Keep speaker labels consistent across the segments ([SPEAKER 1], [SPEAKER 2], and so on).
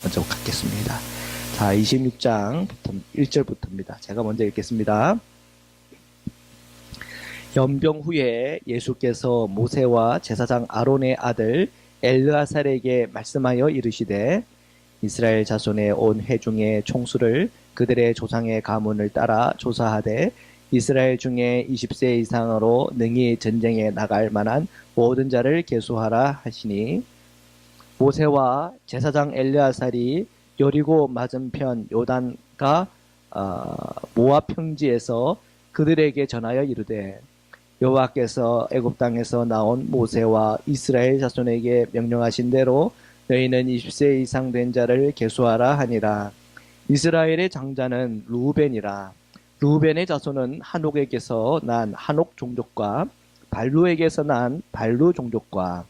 [SPEAKER 1] 먼저 갖겠습니다. 자, 26장 1절부터입니다. 제가 먼저 읽겠습니다. 연병 후에 예수께서 모세와 제사장 아론의 아들 엘르아살에게 말씀하여 이르시되 이스라엘 자손의 온 회중의 총수를 그들의 조상의 가문을 따라 조사하되 이스라엘 중에 20세 이상으로 능히 전쟁에 나갈 만한 모든 자를 계수하라 하시니 모세와 제사장 엘르아살이 여리고 맞은편 요단가 모압 평지에서 그들에게 전하여 이르되 여호와께서 애굽 땅에서 나온 모세와 이스라엘 자손에게 명령하신 대로 너희는 20세 이상 된 자를 계수하라 하니라. 이스라엘의 장자는 르우벤이라. 르우벤의 자손은 한옥에게서 난 한옥 종족과 발루에게서 난 발루 종족과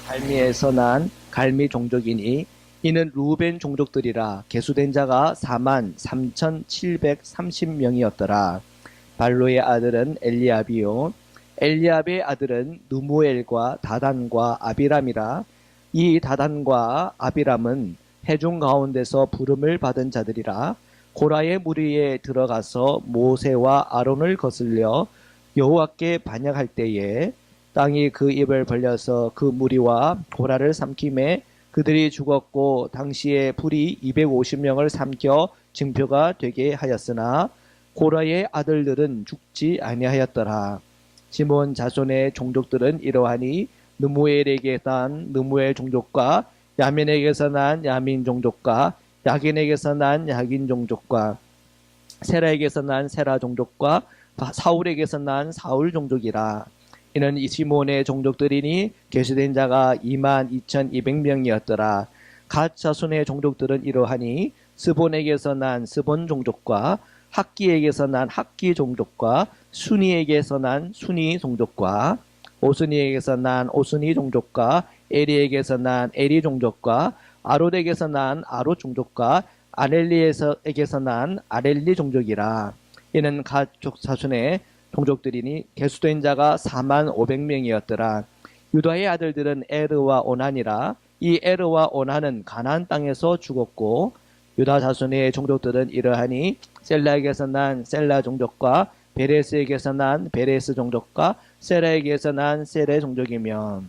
[SPEAKER 1] 갈미에서 난 갈미 종족이니 이는 르우벤 종족들이라. 계수된 자가 43,730명이었더라. 발루의 아들은 엘리압이요 엘리압의 아들은 누무엘과 다단과 아비람이라. 이 다단과 아비람은 회중 가운데서 부름을 받은 자들이라. 고라의 무리에 들어가서 모세와 아론을 거슬려 여호와께 반역할 때에 땅이 그 입을 벌려서 그 무리와 고라를 삼킴에 그들이 죽었고 당시에 불이 250명을 삼켜 증표가 되게 하였으나 고라의 아들들은 죽지 아니하였더라. 시몬 자손의 종족들은 이러하니 느무엘에게 난 느무엘 종족과 야민에게서 난 야민 종족과 야긴에게서 난 야긴 종족과 세라에게서 난 세라 종족과 사울에게서 난 사울 종족이라. 이는 이 시몬의 종족들이니 계수된 자가 22,200명이었더라. 갓 자손의 종족들은 이러하니 스본에게서 난 스본 종족과 학기에게서 난 학기 종족과 순이에게서 난 순이 종족과 오순이에게서 난 오순이 종족과 에리에게서 난 에리 종족과 아롯에게서 난 아롯 종족과 아렐리에게서 난 아렐리 종족이라. 이는 갓 자손의 종족들이니 계수된 자가 45,000명이었더라. 유다의 아들들은 에르와 오난이라. 이 에르와 오난은 가나안 땅에서 죽었고 유다 자손의 종족들은 이러하니 셀라에게서 난 셀라 종족과 베레스에게서 난 베레스 종족과 세라에게서 난 세레 종족이며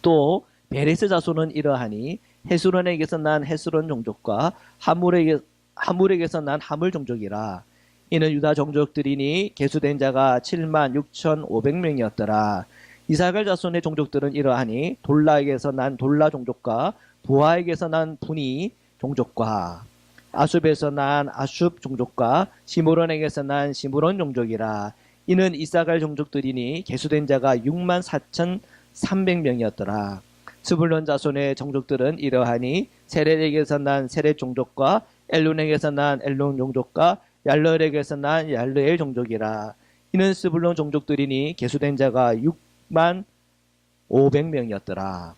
[SPEAKER 1] 또 베레스 자손은 이러하니 헤스론에게서 난 헤스론 종족과 하물에게서 난 하물 종족이라. 이는 유다 종족들이니 계수된 자가 76,500명이었더라. 이사갈 자손의 종족들은 이러하니 돌라에게서 난 돌라 종족과 부하에게서 난 분이 종족과 아숲에서 난 아숲 종족과 시므론에게서 난 시므론 종족이라. 이는 이사갈 종족들이니 계수된 자가 64,300명이었더라. 스불론 자손의 종족들은 이러하니 세렛에게서 난 세렛 종족과 엘론에게서 난 엘론 종족과 얄르엘에게서 난 얄르엘 종족이라. 이는 스불론 종족들이니 계수된 자가 65,000명이었더라.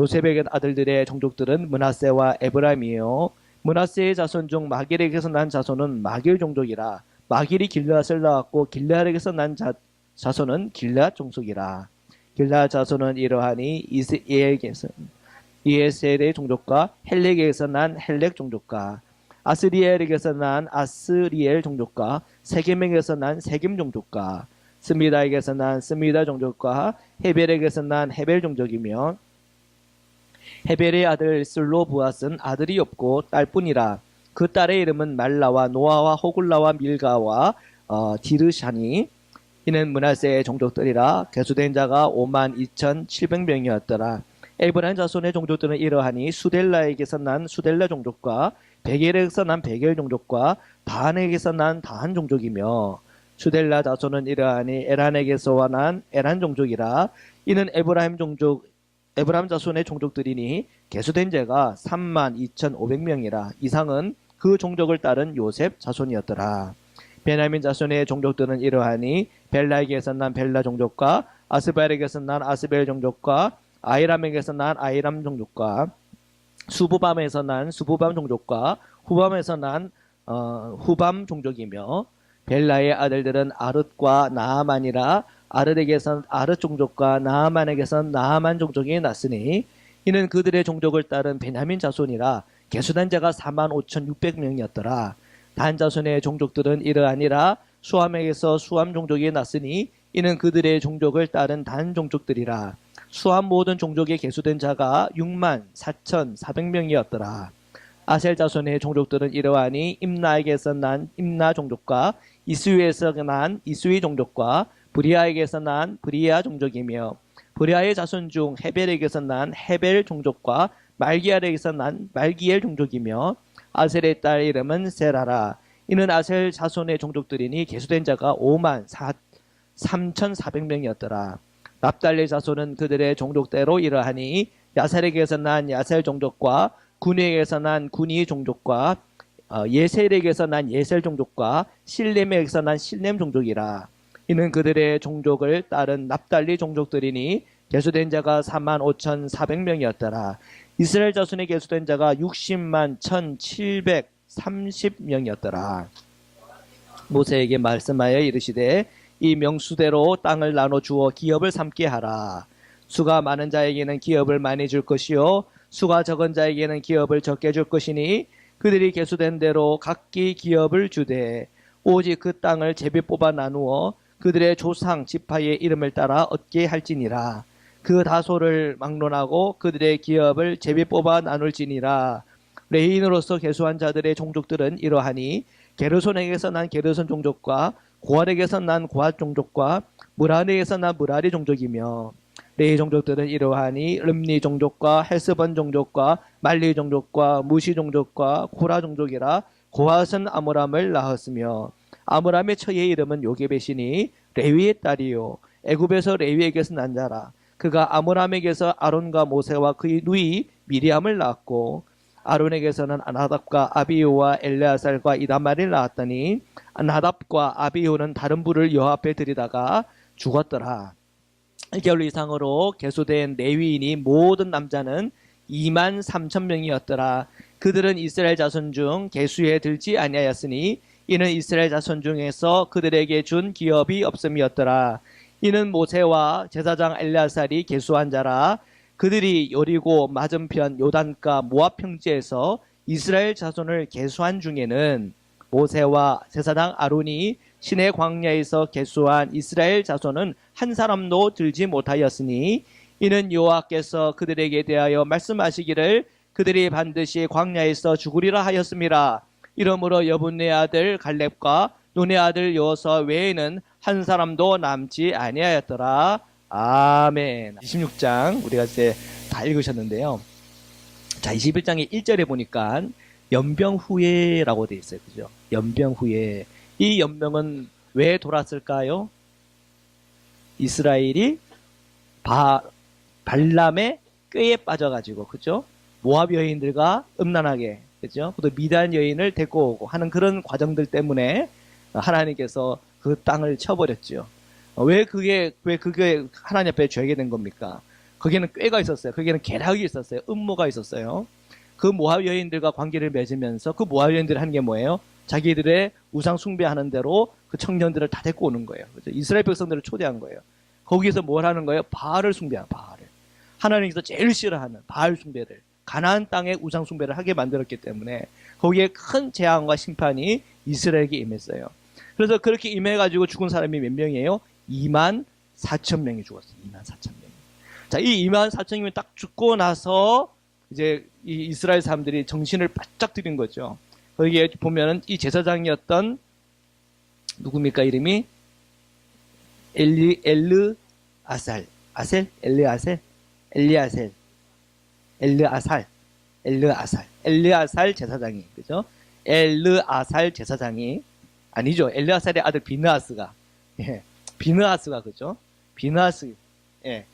[SPEAKER 1] 요셉의 아들들의 종족들은 므낫세와 에브라임이요 므낫세의 자손 중 마길에게서 난 자손은 마길 종족이라. 마길이 길르앗을 낳았고 길르앗에게서 난 자손은 길르앗 종족이라. 길르앗 자손은 이러하니 이에셀의 종족과 헬렉에게서 난 헬렉 종족과 아스리엘에게서 난 아스리엘 종족과 세겜에게서 난 세겜 종족과 스미다에게서 난 스미다 종족과 헤벨에게서 난 헤벨 종족이며 헤벨의 아들 슬로부앗은 아들이 없고 딸뿐이라. 그 딸의 이름은 말라와 노아와 호글라와 밀가와 디르샤니. 이는 므낫세의 종족들이라. 계수된 자가 52,700명이었더라. 에브라임 자손의 종족들은 이러하니 수델라에게서 난 수델라 종족과 베겔에게서 난 베겔 종족과 다한에게서 난 다한 종족이며 수델라 자손은 이러하니 에란에게서 난 에란 종족이라. 이는 에브라임 자손의 종족들이니 계수된 자가 32,500명이라. 이상은 그 종족을 따른 요셉 자손이었더라. 베냐민 자손의 종족들은 이러하니 벨라에게서 난 벨라 종족과 아스벨에게서 난 아스벨 종족과 아이람에게서 난 아이람 종족과 수부밤에서 난 수부밤 종족과 후밤에서 난 후밤 종족이며 벨라의 아들들은 아룻과 나아만이라. 아르에게선 아르 종족과 나아만에게선 나아만 종족이 났으니 이는 그들의 종족을 따른 베냐민 자손이라 계수된 자가 45,600명이었더라. 단 자손의 종족들은 이러하니라. 수함에게서 수함 종족이 났으니 이는 그들의 종족을 따른 단 종족들이라. 수함 모든 종족에 계수된 자가 64,400명이었더라. 아셀 자손의 종족들은 이러하니 임나에게서 난 임나 종족과 이스위에서 난 이스위 종족과 브리아에게서 난 브리아 종족이며 브리아의 자손 중 헤벨에게서 난 헤벨 종족과 말기엘에게서 난 말기엘 종족이며 아셀의 딸 이름은 세라라. 이는 아셀 자손의 종족들이니 계수된 자가 53,400명이었더라. 납달리 자손은 그들의 종족대로 이러하니 야셀에게서 난 야셀 종족과 군위에게서 난 군위 종족과 예셀에게서 난 예셀 종족과 실렘에게서 난 실렘 종족이라. 이는 그들의 종족을 따른 납달리 종족들이니 계수된 자가 45,400명이었더라. 이스라엘 자손의 계수된 자가 60만 1,730명이었더라. 모세에게 말씀하여 이르시되 이 명수대로 땅을 나눠 주어 기업을 삼게 하라. 수가 많은 자에게는 기업을 많이 줄 것이요 수가 적은 자에게는 기업을 적게 줄 것이니 그들이 계수된 대로 각기 기업을 주되 오직 그 땅을 제비 뽑아 나누어 그들의 조상 지파의 이름을 따라 얻게 할지니라. 그 다소를 막론하고 그들의 기업을 제비 뽑아 나눌지니라. 레인으로서 계수한 자들의 종족들은 이러하니 게르손에게서 난 게르손 종족과 고할에게서 난 고할 종족과 무라리에서 난 무라리 종족이며 레이 종족들은 이러하니 름니 종족과 헬스번 종족과 말리 종족과 무시 종족과 고라 종족이라. 고핫은 아므람을 낳았으며 아므람의 처의 이름은 요게벳이니 레위의 딸이요 애굽에서 레위에게서 난 자라. 그가 아므람에게서 아론과 모세와 그의 누이 미리암을 낳았고 아론에게서는 아나답과 아비후와 엘레아살과 이다말을 낳았더니 아나답과 아비후는 다른 불을 여호와 앞에 들이다가 죽었더라. 1개월 이상으로 계수된 레위인이 모든 남자는 23,000명이었더라. 그들은 이스라엘 자손 중 계수에 들지 아니하였으니 이는 이스라엘 자손 중에서 그들에게 준 기업이 없음이었더라. 이는 모세와 제사장 엘레아살이 계수한 자라. 그들이 여리고 맞은편 요단가 모압 평지에서 이스라엘 자손을 계수한 중에는 모세와 제사장 아론이 시내 광야에서 계수한 이스라엘 자손은 한 사람도 들지 못하였으니 이는 여호와께서 그들에게 대하여 말씀하시기를 그들이 반드시 광야에서 죽으리라 하였음이라. 이러므로 여분네 아들 갈렙과 눈의 아들 여호수아 외에는 한 사람도 남지 아니하였더라. 아멘. 26장 우리가 이제 다 읽으셨는데요. 자, 21장의 1절에 보니까 연병 후에라고 되어 있어요. 그죠? 연병 후에. 이 연병은 왜 돌았을까요? 이스라엘이 발람의 꾀에 빠져가지고, 그죠? 모압 여인들과 음란하게, 그죠? 또 미단 여인을 데리고 오고 하는 그런 과정들 때문에 하나님께서 그 땅을 쳐버렸죠. 왜 그게 하나님 앞에 죄게 된 겁니까? 거기에는 꾀가 있었어요. 거기에는 계략이 있었어요. 음모가 있었어요. 그 모압 여인들과 관계를 맺으면서 그 모압 여인들이 하는 게 뭐예요? 자기들의 우상 숭배하는 대로 그 청년들을 다 데리고 오는 거예요. 그렇죠? 이스라엘 백성들을 초대한 거예요. 거기서 뭘 하는 거예요? 바알을 숭배하는 바알을. 하나님께서 제일 싫어하는 바알 숭배를 가나안 땅에 우상 숭배를 하게 만들었기 때문에 거기에 큰 재앙과 심판이 이스라엘에게 임했어요. 그래서 그렇게 임해가지고 죽은 사람이 몇 명이에요? 24,000명이 죽었어요. 24,000명이. 자, 이 24,000명이 딱 죽고 나서 이제 이 이스라엘 사람들이 정신을 바짝 들인 거죠. 거기에 보면은 이 제사장이었던 누굽니까 이름이? 엘르아살 제사장이, 그죠? 엘르아살 제사장이 아니죠. 엘르아살의 아들 비느하스가, 예, 비느하스가, 그죠?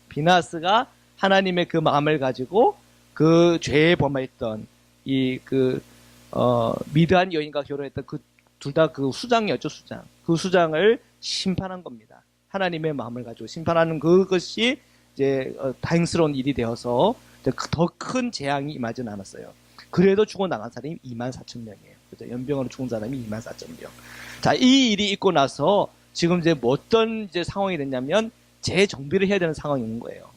[SPEAKER 1] 비느하스가 하나님의 그 마음을 가지고 그 죄에 범했던 미드한 여인과 결혼했던 그 둘 다 그 수장이었죠, 수장. 그 수장을 심판한 겁니다. 하나님의 마음을 가지고 심판하는 그것이 이제 다행스러운 일이 되어서 더 큰 재앙이 임하진 않았어요. 그래도 죽어나간 사람이 24,000명이에요. 그죠? 연병으로 죽은 사람이 24,000명. 자, 이 일이 있고 나서 지금 이제 어떤 이제 상황이 됐냐면 재정비를 해야 되는 상황이 온 거예요.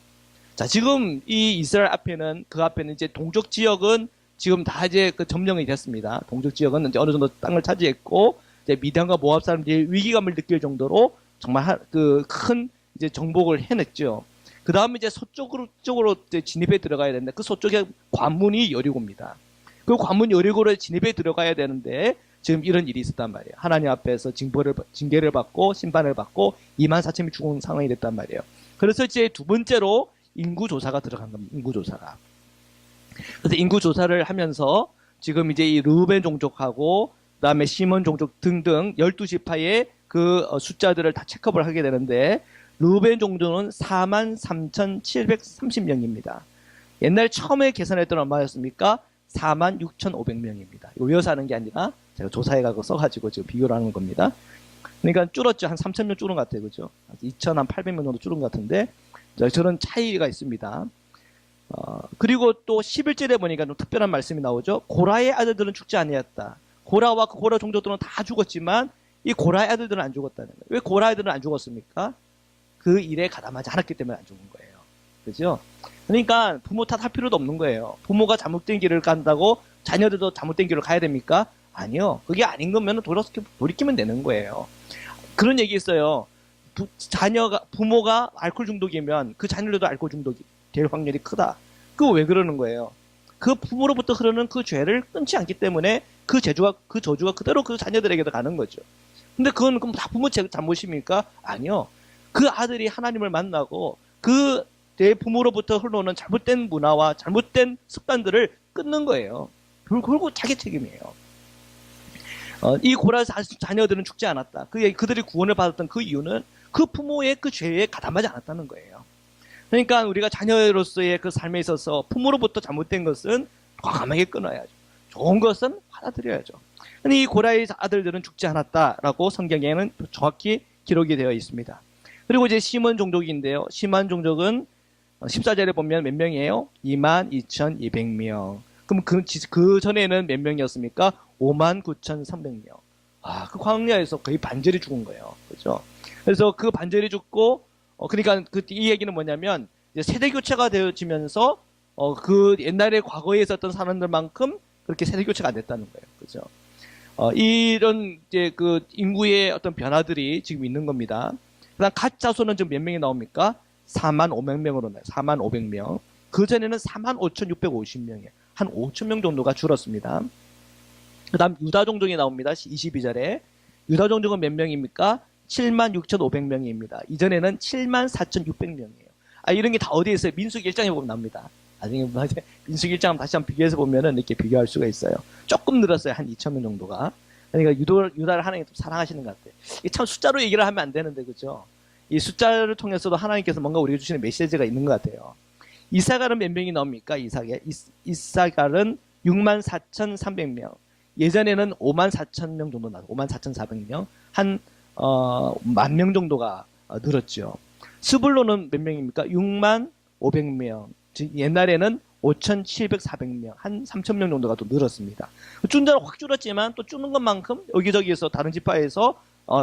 [SPEAKER 1] 자, 지금 이 이스라엘 앞에는, 그 앞에는 이제 동쪽 지역은 지금 다 이제 그 점령이 됐습니다. 동쪽 지역은 이제 어느 정도 땅을 차지했고, 이제 미디안과 모압 사람들이 위기감을 느낄 정도로 정말 그 큰 이제 정복을 해냈죠. 그 다음에 이제 쪽으로 이제 진입해 들어가야 되는데, 그 서쪽에 관문이 여리고입니다. 그 관문 여리고를 진입해 들어가야 되는데, 지금 이런 일이 있었단 말이에요. 하나님 앞에서 징계를 받고, 심판을 받고, 24,000명이 죽은 상황이 됐단 말이에요. 그래서 이제 두 번째로 인구조사가 들어간 겁니다. 인구조사가. 그래서 인구조사를 하면서 지금 이제 이 르우벤 종족하고 그다음에 시몬 종족 등등 12지파의 그 숫자들을 다 체크업을 하게 되는데 르우벤 종족은 43,730명입니다. 옛날 처음에 계산했던 얼마였습니까? 46,500명입니다. 이거 외워서 하는 게 아니라 제가 조사해가고 써가지고 지금 비교를 하는 겁니다. 그러니까 줄었죠. 한 3,000명 줄은 것 같아요. 그죠? 2,800명 정도 줄은 것 같은데 저런 차이가 있습니다. 그리고 또 11절에 보니까 좀 특별한 말씀이 나오죠. 고라의 아들들은 죽지 아니었다. 고라와 그 고라 종족들은 다 죽었지만 이 고라의 아들들은 안 죽었다는 거예요. 왜 고라의 아들은 안 죽었습니까? 그 일에 가담하지 않았기 때문에 안 죽은 거예요. 그죠? 그러니까 부모 탓할 필요도 없는 거예요. 부모가 잘못된 길을 간다고 자녀들도 잘못된 길을 가야 됩니까? 아니요. 그게 아닌 거면 돌이키면 되는 거예요. 그런 얘기 있어요. 부모가 알코올 중독이면 그 자녀들도 알코올 중독이 될 확률이 크다. 그거 왜 그러는 거예요? 그 부모로부터 흐르는 그 죄를 끊지 않기 때문에 그 저주가 그대로 그 자녀들에게도 가는 거죠. 근데 그건 그럼 다 부모 잘못입니까? 아니요. 그 아들이 하나님을 만나고 그 내 부모로부터 흘러오는 잘못된 문화와 잘못된 습관들을 끊는 거예요. 결국 자기 책임이에요. 이 고라 자녀들은 죽지 않았다. 그들이 구원을 받았던 그 이유는 그 부모의 그 죄에 가담하지 않았다는 거예요. 그러니까 우리가 자녀로서의 그 삶에 있어서 부모로부터 잘못된 것은 과감하게 끊어야죠. 좋은 것은 받아들여야죠. 이 고라의 아들들은 죽지 않았다라고 성경에는 정확히 기록이 되어 있습니다. 그리고 이제 시몬 종족인데요. 시몬 종족은 14절에 보면 몇 명이에요? 22,200명. 그럼 그 전에는 몇 명이었습니까? 59,300명. 그 광야에서 거의 반절이 죽은 거예요. 그죠? 그래서 그 반절이 죽고, 그러니까 이 얘기는 뭐냐면, 이제 세대 교체가 되어지면서, 그 옛날에 과거에 있었던 사람들만큼 그렇게 세대 교체가 안 됐다는 거예요. 그죠? 이런 이제 그 인구의 어떤 변화들이 지금 있는 겁니다. 그다음 갓 자손은 지금 몇 명이 나옵니까? 45,000명으로 나요. 45,000명. 그 전에는 45,650명이에요. 한 5,000명 정도가 줄었습니다. 그 다음 유다 종족이 나옵니다. 22절에. 유다 종족은 몇 명입니까? 76,500명입니다. 이전에는 74,600명이에요. 이런 게 다 어디에 있어요? 민수기 1장에 보면 나옵니다. 나중에 민수기 1장 다시 한번 비교해서 보면은 이렇게 비교할 수가 있어요. 조금 늘었어요. 한 2,000명 정도가. 그러니까 유다를 하나님이 좀 사랑하시는 것 같아요. 이게 참 숫자로 얘기를 하면 안 되는데, 그죠? 이 숫자를 통해서도 하나님께서 뭔가 우리에게 주시는 메시지가 있는 것 같아요. 이사갈은 몇 명이 나옵니까? 이사갈은 64,300명. 예전에는 54,000명 정도 나왔어요. 54,400명. 한 10,000명 정도가 늘었죠. 스불론은 몇 명입니까? 65,500명. 옛날에는 5,700, 400명. 한 3,000명 정도가 또 늘었습니다. 숫자는 확 줄었지만 또 줄는 것만큼 여기저기에서 다른 지파에서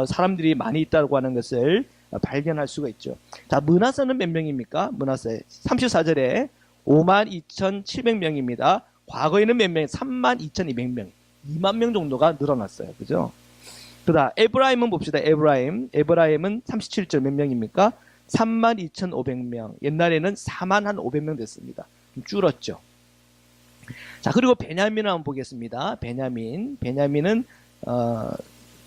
[SPEAKER 1] 사람들이 많이 있다고 하는 것을 발견할 수가 있죠. 자, 므낫세는 몇 명입니까? 므낫세 34절에 52,700명입니다. 과거에는 몇 명? 32,200명. 2만 명 정도가 늘어났어요. 그죠? 그다음 에브라임은 봅시다. 에브라임은 37절 몇 명입니까? 32,500명. 옛날에는 45,000명 됐습니다. 좀 줄었죠. 자, 그리고 베냐민을 한번 보겠습니다. 베냐민은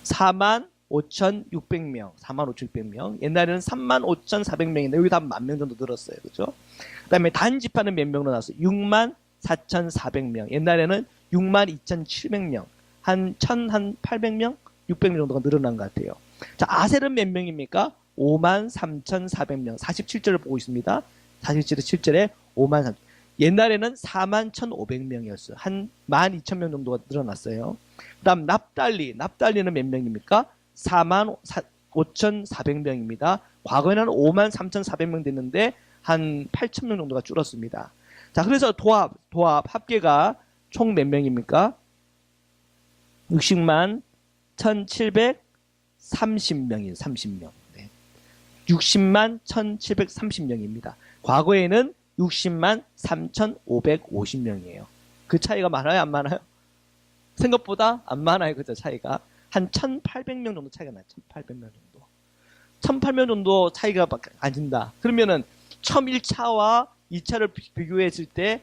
[SPEAKER 1] 45,600명. 45,600명. 옛날에는 35,400명인데 여기도 한 10,000명 정도 늘었어요. 그죠? 그다음에 단 지파는 몇 명으로 나왔어요? 64,400명. 옛날에는 62,700명. 한 1,800명? 600명 정도가 늘어난 것 같아요. 자, 아셀은 몇 명입니까? 53,400명. 47절을 보고 있습니다. 47절에 53,000명. 옛날에는 41,500명이었어요. 한 12,000명 정도가 늘어났어요. 그 다음 납달리는 몇 명입니까? 45,400명입니다. 과거에는 53,400명 됐는데 한 8,000명 정도가 줄었습니다. 자, 그래서 도합 합계가 총 몇 명입니까? 60만 1,730명이에요. 30명. 네. 60만 1,730명입니다. 과거에는 60만 3,550명이에요. 그 차이가 많아요, 안 많아요? 생각보다 안 많아요, 그죠? 차이가. 한 1,800명 정도 차이가 나요. 1,800명 정도. 1,800명 정도 차이가 안 진다. 그러면은 처음 1차와 2차를 비교했을 때,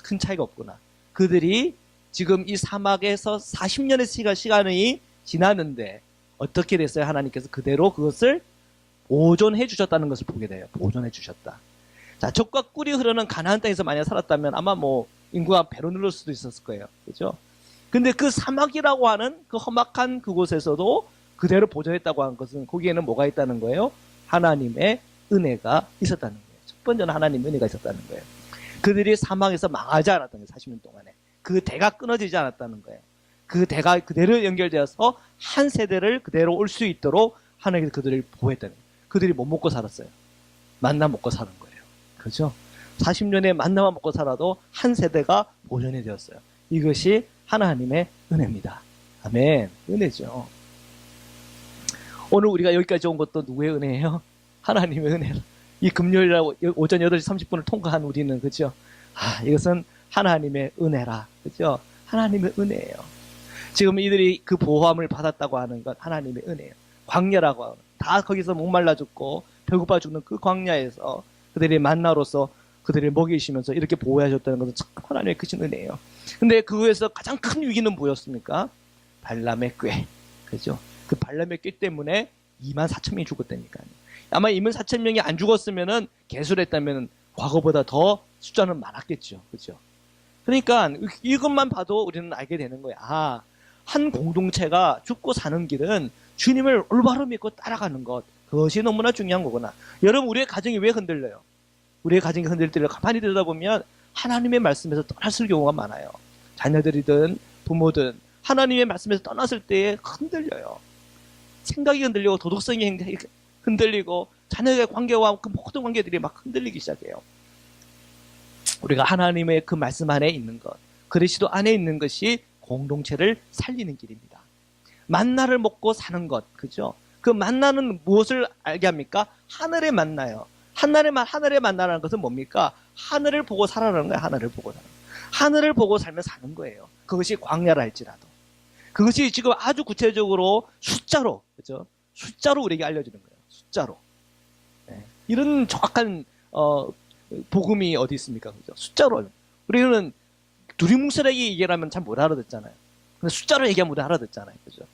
[SPEAKER 1] 큰 차이가 없구나. 그들이 지금 이 사막에서 40년의 시간이 지났는데, 어떻게 됐어요? 하나님께서 그대로 그것을 보존해 주셨다는 것을 보게 돼요. 보존해 주셨다. 자, 젖과 꿀이 흐르는 가나안 땅에서 만약 살았다면 아마 인구가 배로 늘을 수도 있었을 거예요. 그죠? 근데 그 사막이라고 하는 그 험악한 그곳에서도 그대로 보존했다고 하는 것은 거기에는 뭐가 있다는 거예요? 하나님의 은혜가 있었다는 거예요. 첫 번째는 하나님의 은혜가 있었다는 거예요. 그들이 사막에서 망하지 않았다는 거예요. 40년 동안에. 그 대가 끊어지지 않았다는 거예요. 그 대가 그대로 연결되어서 한 세대를 그대로 올 수 있도록 하나님께서 그들을 보호했다는 거예요. 그들이 못 먹고 살았어요. 만나 먹고 사는 거예요. 그렇죠? 40년의 만나만 먹고 살아도 한 세대가 보존이 되었어요. 이것이 하나님의 은혜입니다. 아멘. 은혜죠. 오늘 우리가 여기까지 온 것도 누구의 은혜예요? 하나님의 은혜. 이 금요일 날 오전 8시 30분을 통과한 우리는, 그죠? 이것은 하나님의 은혜라. 그죠? 하나님의 은혜예요. 지금 이들이 그 보호함을 받았다고 하는 건 하나님의 은혜예요. 광야라고 하는, 다 거기서 목말라 죽고 배고파 죽는 그 광야에서 그들이 만나로서 그들을 먹이시면서 이렇게 보호하셨다는 것은 참 하나님의 크신 은혜예요. 근데 그거에서 가장 큰 위기는 뭐였습니까? 발람의 꾀. 그죠? 그 발람의 꾀 때문에 24,000명이 죽었다니까요. 아마 24,000명이 안 죽었으면은 개술했다면 과거보다 더 숫자는 많았겠죠. 그죠? 그러니까 이것만 봐도 우리는 알게 되는 거야. 한 공동체가 죽고 사는 길은 주님을 올바로 믿고 따라가는 것. 그것이 너무나 중요한 거구나. 여러분, 우리의 가정이 왜 흔들려요? 우리의 가정이 흔들릴 때를 가만히 들여다보면 하나님의 말씀에서 떠났을 경우가 많아요. 자녀들이든 부모든 하나님의 말씀에서 떠났을 때에 흔들려요. 생각이 흔들리고 도덕성이 흔들리고 자녀의 관계와 그 모든 관계들이 막 흔들리기 시작해요. 우리가 하나님의 그 말씀 안에 있는 것, 그리스도 안에 있는 것이 공동체를 살리는 길입니다. 만나를 먹고 사는 것, 그죠? 그 만나는 무엇을 알게 합니까? 하늘에 만나요. 하늘에 만나라는 것은 뭡니까? 하늘을 보고 살아라는 거예요. 하늘을 보고 살아요. 하늘을 보고 살면 사는 거예요. 그것이 광야라 할지라도. 그것이 지금 아주 구체적으로 숫자로, 그죠? 숫자로 우리에게 알려주는 거예요. 숫자로. 네. 이런 정확한 복음이 어디 있습니까? 그죠? 숫자로. 우리는 두리뭉술하게 얘기하면 잘 못 알아듣잖아요. 근데 숫자로 얘기하면 우리 알아듣잖아요. 그죠?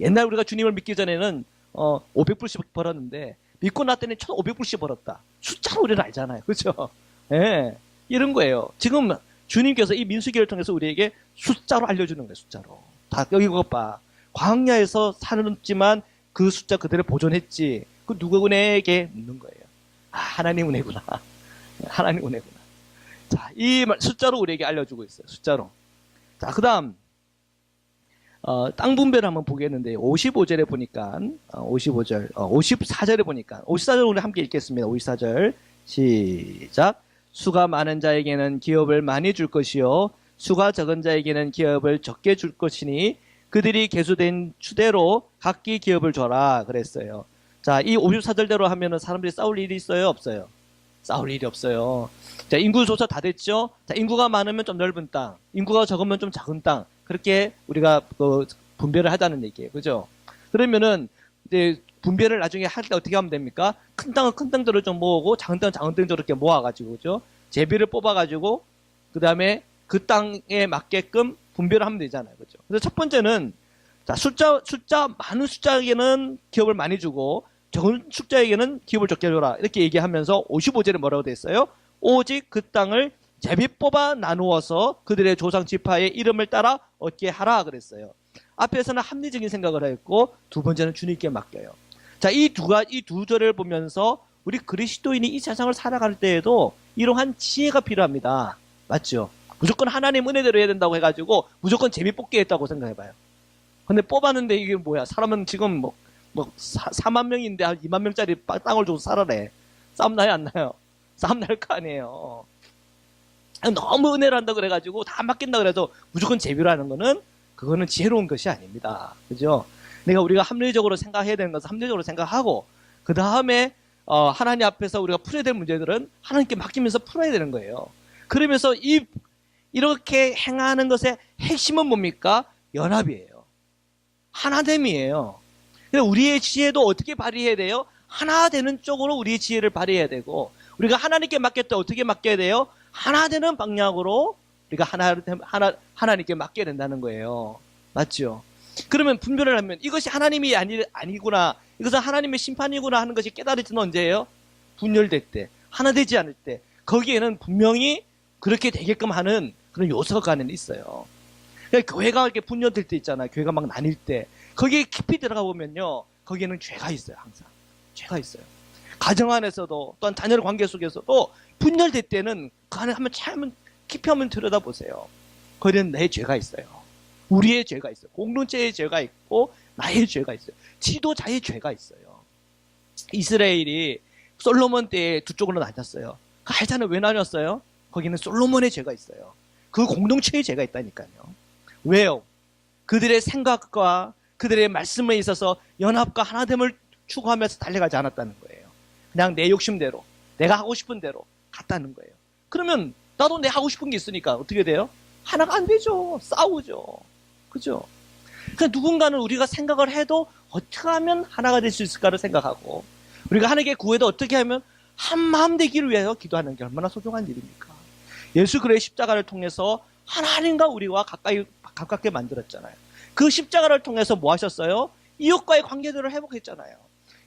[SPEAKER 1] 옛날 우리가 주님을 믿기 전에는 500불씩 벌었는데 믿고 났더니 1,500불씩 벌었다. 숫자로 우리는 알잖아요. 그죠? 예. 이런 거예요. 지금 주님께서 이 민수기를 통해서 우리에게 숫자로 알려주는 거예요. 숫자로. 다 여기 그것 봐. 광야에서 살았지만 그 숫자 그대로 보존했지. 그 누구에게 묻는 거예요. 하나님 은혜구나. 하나님 은혜구나. 자, 이 숫자로 우리에게 알려주고 있어요. 숫자로. 자, 그 다음 땅 분배를 한번 보겠는데 55절에 보니까 55절, 54절에 보니까 54절 우리 함께 읽겠습니다. 54절 시작. 수가 많은 자에게는 기업을 많이 줄 것이요 수가 적은 자에게는 기업을 적게 줄 것이니 그들이 계수된 추대로 각기 기업을 줘라 그랬어요. 자, 이 54절대로 하면은 사람들이 싸울 일이 있어요, 없어요? 싸울 일이 없어요. 자, 인구 조사 다 됐죠? 자, 인구가 많으면 좀 넓은 땅, 인구가 적으면 좀 작은 땅, 그렇게 우리가 분배를 하자는 얘기예요. 그죠? 그러면은 이제 분배를 나중에 할 때 어떻게 하면 됩니까? 큰 땅은 큰 땅대로 좀 모으고 작은 땅은 작은 땅대로 이렇게 모아가지고, 그죠? 제비를 뽑아가지고 그 다음에 그 땅에 맞게끔 분배를 하면 되잖아요. 그죠? 그래서 첫 번째는 자, 많은 숫자에게는 기업을 많이 주고 적은 숫자에게는 기업을 적게 줘라. 이렇게 얘기하면서 55절에 뭐라고 돼 있어요? 오직 그 땅을 제비 뽑아 나누어서 그들의 조상 지파의 이름을 따라 얻게 하라 그랬어요. 앞에서는 합리적인 생각을 했고 두 번째는 주님께 맡겨요. 자, 이 두 절을 보면서 우리 그리스도인이 이 세상을 살아갈 때에도 이러한 지혜가 필요합니다. 맞죠? 무조건 하나님 은혜대로 해야 된다고 해가지고 무조건 제비 뽑기 했다고 생각해봐요. 근데 뽑았는데 이게 뭐야? 사람은 지금 4만 명인데 한 2만 명짜리 땅을 줘서 살아래. 싸움 나요, 안 나요? 싸움 날 거 아니에요. 너무 은혜를 한다 그래가지고 다 맡긴다 그래서 무조건 제비로 하는 거는 그거는 지혜로운 것이 아닙니다. 그죠? 우리가 합리적으로 생각해야 되는 것은 합리적으로 생각하고 그 다음에 하나님 앞에서 우리가 풀어야 될 문제들은 하나님께 맡기면서 풀어야 되는 거예요. 그러면서 이렇게 행하는 것의 핵심은 뭡니까? 연합이에요. 하나됨이에요. 우리의 지혜도 어떻게 발휘해야 돼요? 하나 되는 쪽으로 우리의 지혜를 발휘해야 되고, 우리가 하나님께 맡길 때 어떻게 맡겨야 돼요? 하나 되는 방향으로 우리가 하나님께 맡겨야 된다는 거예요. 맞죠? 그러면 분별을 하면 이것이 하나님이 아니구나, 이것은 하나님의 심판이구나 하는 것이 깨달어지는 언제예요? 분열될 때, 하나 되지 않을 때. 거기에는 분명히 그렇게 되게끔 하는 그런 요소가 안에 있어요. 그러니까 교회가 이렇게 분열될 때 있잖아요. 교회가 막 나뉠 때. 거기에 깊이 들어가 보면요, 거기에는 죄가 있어요. 항상 죄가 있어요. 가정 안에서도, 또한 자녀의 관계 속에서도 분열될 때는 그 안에 한번 깊이 한번 들여다보세요. 거기는 내 죄가 있어요. 우리의 죄가 있어요. 공동체의 죄가 있고 나의 죄가 있어요. 지도자의 죄가 있어요. 이스라엘이 솔로몬 때에 두 쪽으로 나뉘었어요. 알잖아요. 왜 나뉘었어요? 거기는 솔로몬의 죄가 있어요. 그 공동체의 죄가 있다니까요. 왜요? 그들의 생각과 그들의 말씀에 있어서 연합과 하나됨을 추구하면서 달려가지 않았다는 거예요. 그냥 내 욕심대로, 내가 하고 싶은 대로 갔다는 거예요. 그러면 나도 내 하고 싶은 게 있으니까 어떻게 돼요? 하나가 안 되죠. 싸우죠. 그죠? 그러니까 누군가는 우리가 생각을 해도 어떻게 하면 하나가 될 수 있을까를 생각하고, 우리가 하나님께 구해도 어떻게 하면 한 마음 되기를 위해서 기도하는 게 얼마나 소중한 일입니까? 예수 그리스도의 십자가를 통해서 하나님과 우리와 가깝게 만들었잖아요. 그 십자가를 통해서 뭐 하셨어요? 이웃과의 관계들을 회복했잖아요.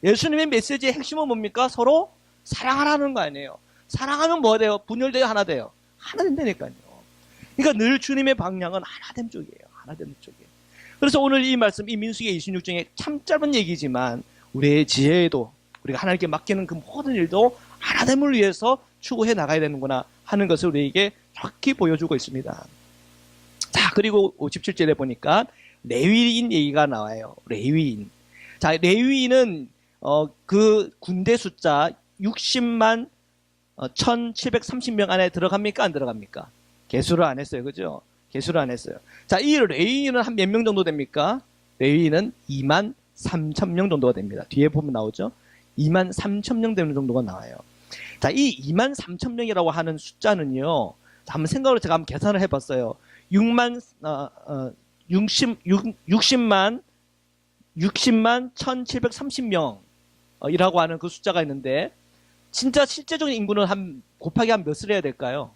[SPEAKER 1] 예수님의 메시지의 핵심은 뭡니까? 서로 사랑하라는 거 아니에요. 사랑하면 뭐 돼요? 분열돼요? 하나 돼요? 하나 된다니까요. 그러니까 늘 주님의 방향은 하나됨 쪽이에요. 하나됨 쪽이에요. 그래서 오늘 이 말씀, 이 민수기 26장에 참 짧은 얘기지만 우리의 지혜에도, 우리가 하나님께 맡기는 그 모든 일도 하나됨을 위해서 추구해 나가야 되는구나 하는 것을 우리에게 정확히 보여주고 있습니다. 자, 그리고 57절에 보니까 레위인 얘기가 나와요. 레위인. 자, 레위인은 그 군대 숫자 60만 1730명 안에 들어갑니까? 안 들어갑니까? 개수를 안 했어요. 그죠? 개수를 안 했어요. 자, 이 레위인은 한 몇 명 정도 됩니까? 레위인은 2만 3천 명 정도가 됩니다. 뒤에 보면 나오죠? 2만 3천 명 되는 정도가 나와요. 자, 이 2만 3천 명이라고 하는 숫자는요, 한번 생각으로 제가 한번 계산을 해봤어요. 60만 1730명이라고 하는 그 숫자가 있는데, 진짜 실제적인 인구는 곱하기 한 몇을 해야 될까요?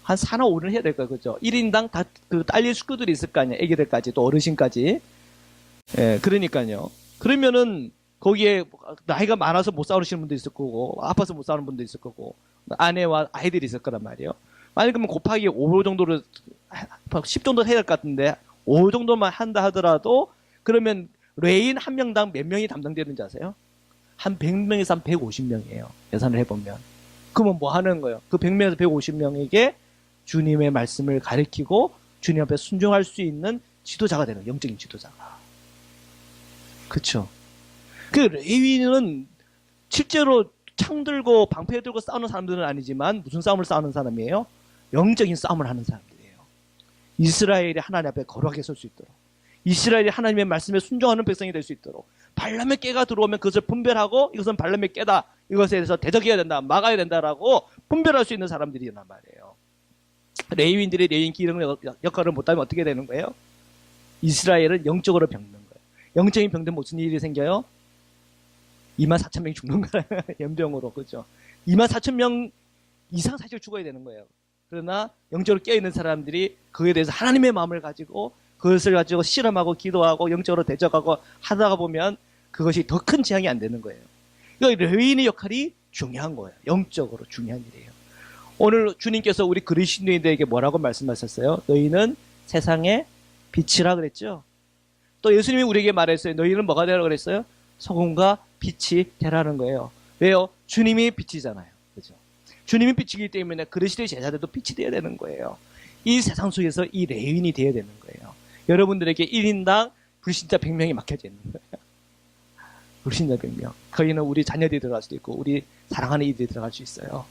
[SPEAKER 1] 한 4나 5를 해야 될까요? 그죠? 1인당 다 그 딸릴 식구들이 있을 거 아니에요? 애기들까지, 또 어르신까지. 예, 그러니까요. 그러면은 거기에 나이가 많아서 못 싸우시는 분도 있을 거고, 아파서 못 싸우는 분도 있을 거고, 아내와 아이들이 있을 거란 말이에요. 만약 그러면 곱하기 5 정도를, 10 정도 해야 될 것 같은데, 5 정도만 한다 하더라도, 그러면 레인 한 명당 몇 명이 담당되는지 아세요? 한 100명에서 한 150명이에요. 계산을 해보면. 그러면 뭐 하는 거예요? 그 100명에서 150명에게 주님의 말씀을 가르치고 주님 앞에 순종할 수 있는 지도자가 되는, 영적인 지도자가. 그쵸? 그 레위인은 실제로 창 들고 방패 들고 싸우는 사람들은 아니지만 무슨 싸움을 싸우는 사람이에요? 영적인 싸움을 하는 사람들이에요. 이스라엘이 하나님 앞에 거룩하게 설 수 있도록, 이스라엘이 하나님의 말씀에 순종하는 백성이 될 수 있도록, 발람의 깨가 들어오면 그것을 분별하고 이것은 발람의 깨다, 이것에 대해서 대적해야 된다, 막아야 된다라고 분별할 수 있는 사람들이란 말이에요. 레위인들이 레위인 기능 역할을 못하면 어떻게 되는 거예요? 이스라엘은 영적으로 병든 거예요. 영적인 병든 무슨 일이 생겨요? 2만 4천 명이 죽는 거예요. 연병으로. 그죠? 2만 4천 명 이상 사실 죽어야 되는 거예요. 그러나 영적으로 깨어있는 사람들이 그에 대해서 하나님의 마음을 가지고 그것을 가지고 실험하고 기도하고 영적으로 대적하고 하다가 보면 그것이 더 큰 재앙이 안 되는 거예요. 그러니까 레위인의 역할이 중요한 거예요. 영적으로 중요한 일이에요. 오늘 주님께서 우리 그리스도인들에게 뭐라고 말씀하셨어요? 너희는 세상의 빛이라 그랬죠? 또 예수님이 우리에게 말했어요. 너희는 뭐가 되라고 그랬어요? 소금과 빛이 되라는 거예요. 왜요? 주님이 빛이잖아요. 그죠? 주님이 빛이기 때문에 그리스도의 제자들도 빛이 되어야 되는 거예요. 이 세상 속에서 이 레위인이 되어야 되는 거예요. 여러분들에게 1인당 불신자 100명이 막혀져 있는 거예요. 불신자 100명. 거기는 우리 자녀들이 들어갈 수도 있고 우리 사랑하는 이들이 들어갈 수 있어요.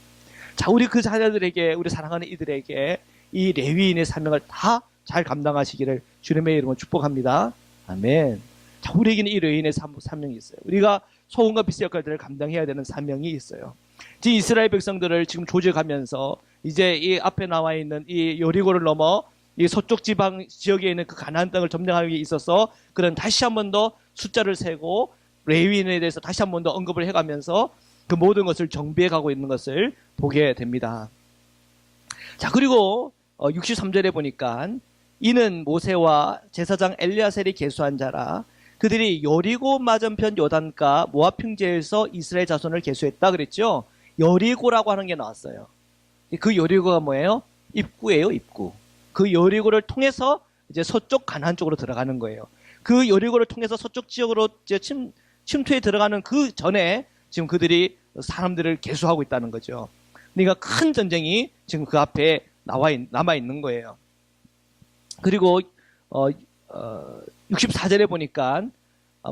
[SPEAKER 1] 자, 우리 그 자녀들에게, 우리 사랑하는 이들에게 이 레위인의 사명을 다 잘 감당하시기를 주님의 이름으로 축복합니다. 아멘. 자, 우리에게는 이 레인의 사명이 있어요. 우리가 소금과 빛의 역할들을 감당해야 되는 사명이 있어요. 지금 이스라엘 백성들을 지금 조직하면서 이제 이 앞에 나와 있는 이 여리고를 넘어 이 서쪽 지방 지역에 있는 그 가나안 땅을 점령하기 위해 있어서 그런 다시 한 번 더 숫자를 세고 레위인에 대해서 다시 한 번 더 언급을 해가면서 그 모든 것을 정비해 가고 있는 것을 보게 됩니다. 자, 그리고 63절에 보니까 이는 모세와 제사장 엘리야셀이 계수한 자라. 그들이 여리고 맞은편 요단가 모압 평지에서 이스라엘 자손을 계수했다 그랬죠. 여리고라고 하는 게 나왔어요. 그 여리고가 뭐예요? 입구예요, 입구. 그 여리고를 통해서 이제 서쪽 가나안 쪽으로 들어가는 거예요. 그 여리고를 통해서 서쪽 지역으로 이제 침투에 들어가는 그 전에 지금 그들이 사람들을 계수하고 있다는 거죠. 그러니까 큰 전쟁이 지금 그 앞에 남아 있는 거예요. 그리고 64절에 보니까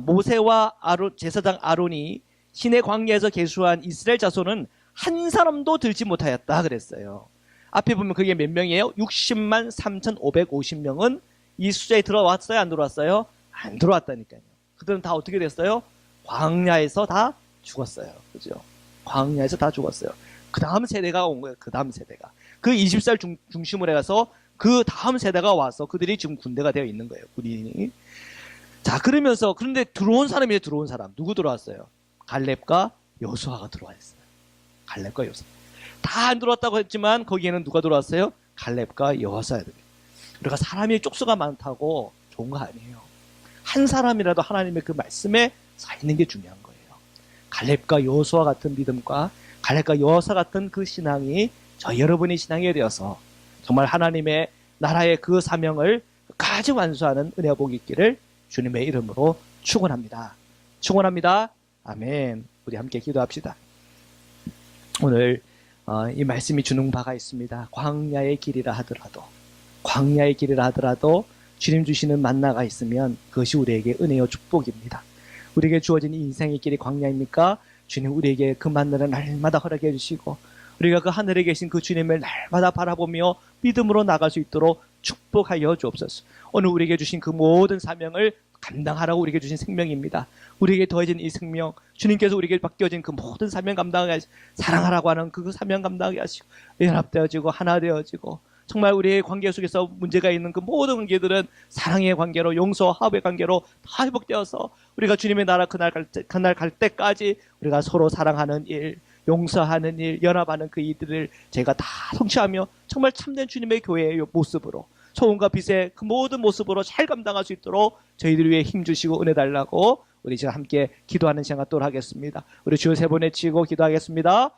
[SPEAKER 1] 모세와 제사장 아론이 시내 광야에서 계수한 이스라엘 자손은 한 사람도 들지 못하였다 그랬어요. 앞에 보면 그게 몇 명이에요? 60만 3,550명은 이 숫자에 들어왔어요? 안 들어왔어요? 안 들어왔다니까요. 그들은 다 어떻게 됐어요? 광야에서 다 죽었어요. 그죠? 광야에서 다 죽었어요. 그 다음 세대가 온 거예요. 그 다음 세대가. 그 20살 중심으로 해서 그 다음 세대가 와서 그들이 지금 군대가 되어 있는 거예요. 군인이. 자, 그러면서 그런데 들어온 사람이 들어온 사람. 누구 들어왔어요? 갈렙과 여수아가 들어와 있어요. 갈렙과 여수아. 다 안 들어왔다고 했지만 거기에는 누가 들어왔어요? 갈렙과 여호수아들. 그러니까 사람이 쪽수가 많다고 좋은 거 아니에요. 한 사람이라도 하나님의 그 말씀에 서 있는 게 중요한 거예요. 갈렙과 여호수아 같은 믿음과 갈렙과 여호수아 같은 그 신앙이 저 여러분의 신앙이 되어서 정말 하나님의 나라의 그 사명을 끝까지 완수하는 은혜가 복이 있기를 주님의 이름으로 축원합니다. 축원합니다. 아멘. 우리 함께 기도합시다. 오늘 이 말씀이 주는 바가 있습니다. 광야의 길이라 하더라도 주님 주시는 만나가 있으면 그것이 우리에게 은혜요 축복입니다. 우리에게 주어진 이 인생의 길이 광야입니까? 주님 우리에게 그 만나를 날마다 허락해 주시고 우리가 그 하늘에 계신 그 주님을 날마다 바라보며 믿음으로 나갈 수 있도록 축복하여 주옵소서. 오늘 우리에게 주신 그 모든 사명을 감당하라고 우리에게 주신 생명입니다. 우리에게 더해진 이 생명, 주님께서 우리에게 맡겨진 그 모든 사명 감당하게 하시고 사랑하라고 하는 그 사명 감당하게 하시고 연합되어지고 하나 되어지고 정말 우리의 관계 속에서 문제가 있는 그 모든 관계들은 사랑의 관계로 용서와 화합의 관계로 다 회복되어서 우리가 주님의 나라 그날 갈 때까지 우리가 서로 사랑하는 일, 용서하는 일, 연합하는 그 일들을 제가 다 성취하며 정말 참된 주님의 교회의 모습으로 소금과 빛의 그 모든 모습으로 잘 감당할 수 있도록 저희들 위해 힘주시고 은혜 달라고 우리 지금 함께 기도하는 시간 갖도록 하겠습니다. 우리 주여 세 번 외치고 기도하겠습니다.